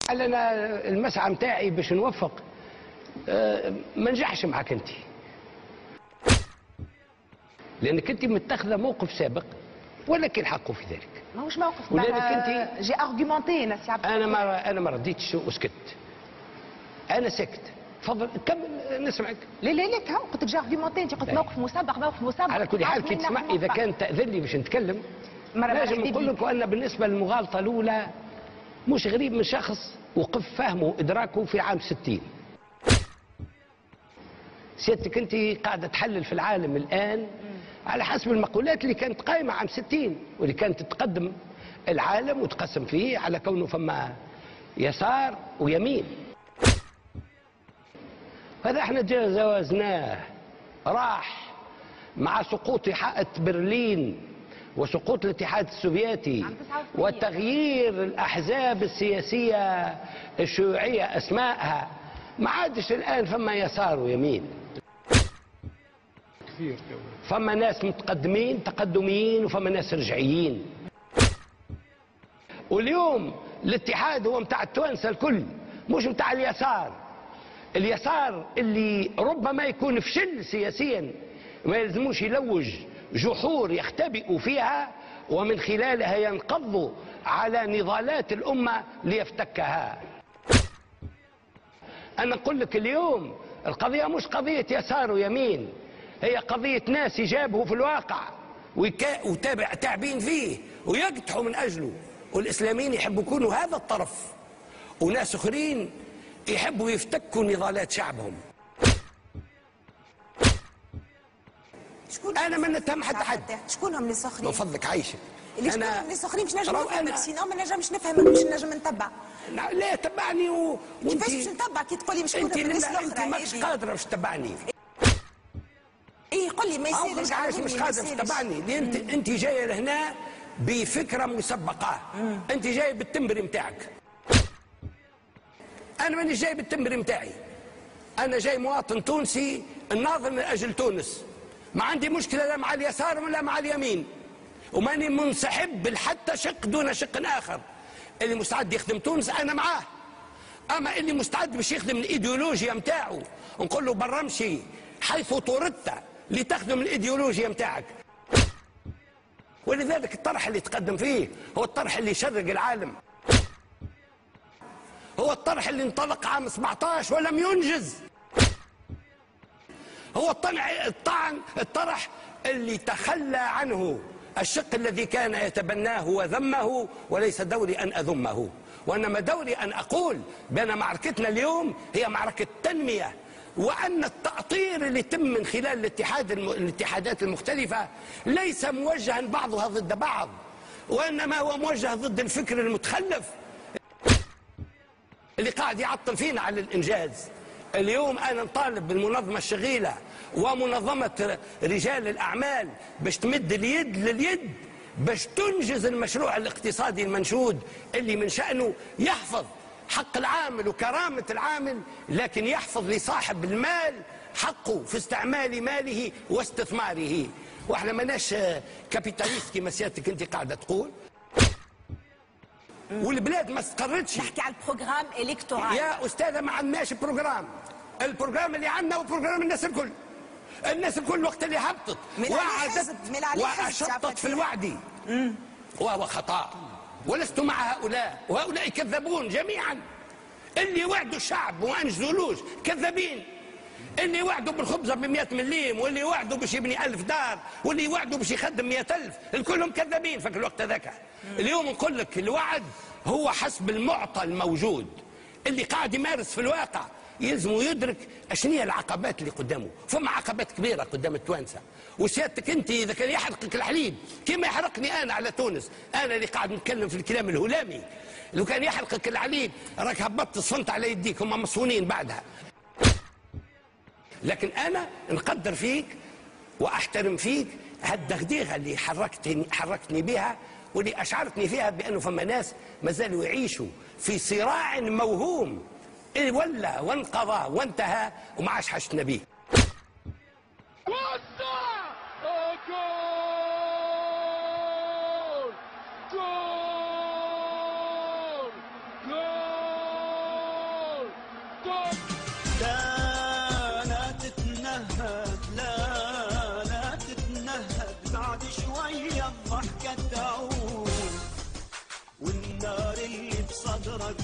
قال انا المسعى نتاعي باش نوفق ما نجحش معك انت، لانك انت متخذه موقف سابق ولك الحق في ذلك. ماهوش موقف، ولانك انت جي ارغيومونتي ناس عبد. انا ما رديتش وسكت، انا سكت. تفضل كمل نسمعك. لا لا لا كم قلت لك جي ارغيومونتي، انت قلت موقف مسبق موقف مسبق. على كل حال كي تسمع اذا كان تاذن لي باش نتكلم لازم نقول لك ان بالنسبه للمغالطه الاولى مش غريب من شخص وقف فهمه وادراكه في عام 60. سيادتك انت قاعده تحلل في العالم الان على حسب المقولات اللي كانت قائمه عام 60 واللي كانت تقدم العالم وتقسم فيه على كونه فما يسار ويمين. هذا احنا جاوزناه، راح مع سقوط حائط برلين وسقوط الاتحاد السوفيتي وتغيير الأحزاب السياسية الشيوعية أسمائها، ما عادش الآن فما يسار ويمين، فما ناس متقدمين تقدميين وفما ناس رجعيين. واليوم الاتحاد هو متاع التوانسة الكل مش متاع اليسار. اليسار اللي ربما يكون فشل سياسيا ما يلزموش يلوج جحور يختبئوا فيها ومن خلالها ينقضوا على نضالات الأمة ليفتكها. أنا أقول لك اليوم القضية مش قضية يسار ويمين، هي قضية ناس يجابهوا في الواقع وتابعين فيه ويقتحوا من أجله، والإسلاميين يحبوا يكونوا هذا الطرف وناس أخرين يحبوا يفتكوا نضالات شعبهم. انا ما نتهم حد. شكونهم اللي ساخرين؟ من فضلك عايشه اللي شكونهم اللي ساخرين باش نجم نفهمك، سينو ما نجمش نفهمك باش نجم نتبع. لا تبعني كيفاش باش نتبع كي تقول لي باش شكونهم الناس الاخرى؟ انت ماكش قادره باش تتبعني. اي قول لي ما يصيرش. علاش مش قادره باش تتبعني؟ لان انت جايه لهنا بفكره مسبقه. انت جاي بالتمبري نتاعك، انا مانيش جاي بالتمبري نتاعي. انا جاي مواطن تونسي الناضل من اجل تونس، ما عندي مشكله لا مع اليسار ولا مع اليمين، وماني منسحب حتى شق دون شق اخر. اللي مستعد يخدم تونس انا معاه، اما اللي مستعد باش يخدم الايديولوجيا نتاعو نقول له برمشي حيث طردت لتخدم الايديولوجيا نتاعك. ولذلك الطرح اللي تقدم فيه هو الطرح اللي يشرق العالم، هو الطرح اللي انطلق عام 17 ولم ينجز، هو الطرح اللي تخلى عنه الشق الذي كان يتبناه وذمه. وليس دوري أن أذمه، وإنما دوري أن أقول بأن معركتنا اليوم هي معركة تنمية، وأن التأطير اللي يتم من خلال الاتحادات المختلفة ليس موجها بعضها ضد بعض، وإنما هو موجه ضد الفكر المتخلف اللي قاعد يعطل فينا على الإنجاز. اليوم أنا نطالب بالمنظمة الشغيلة ومنظمة رجال الأعمال باش تمد اليد لليد باش تنجز المشروع الاقتصادي المنشود اللي من شأنه يحفظ حق العامل وكرامة العامل، لكن يحفظ لصاحب المال حقه في استعمال ماله واستثماره. واحنا ماناش كابيتاليست كما سيادتك انت قاعدة تقول، والبلاد ما استقرتش. نحكي على البروغرام الكتورال يا استاذه، ما عندناش بروجرام. البروجرام اللي عندنا هو بروجرام الناس الكل. الناس الكل وقت اللي هبطت وشطت في الوعد وهو خطا، ولست مع هؤلاء، وهؤلاء كذبون جميعا. اللي وعدوا الشعب وما انجزولوش كذابين، اللي وعدوا بالخبزه ب100 مليم، واللي وعدوا باش يبني 1000 دار، واللي وعدوا باش يخدم 100,000، الكلهم كذابين في الوقت ذاك. اليوم نقول لك الوعد هو حسب المعطى الموجود، اللي قاعد يمارس في الواقع يلزم يدرك اشنو هي العقبات اللي قدامه. فما عقبات كبيره قدام التوانسه، وسيادتك انت اذا كان يحرقك الحليب كما يحرقني انا على تونس، انا اللي قاعد نتكلم في الكلام الهلامي، لو كان يحرقك الحليب راك هبطت صفنت على يديك، هم مصفونين بعدها. لكن انا نقدر فيك واحترم فيك هالدغدغه اللي حركتني بها، واللي اشعرتني فيها بانه فما ناس ما زالوا يعيشوا في صراع موهوم ولا وانقضى وانتهى وما عادش حشتنا بيه. جول جول لا تتنهد، لا تتنهد، بعد شوية الضحكة تعود، والنار اللي بصدرك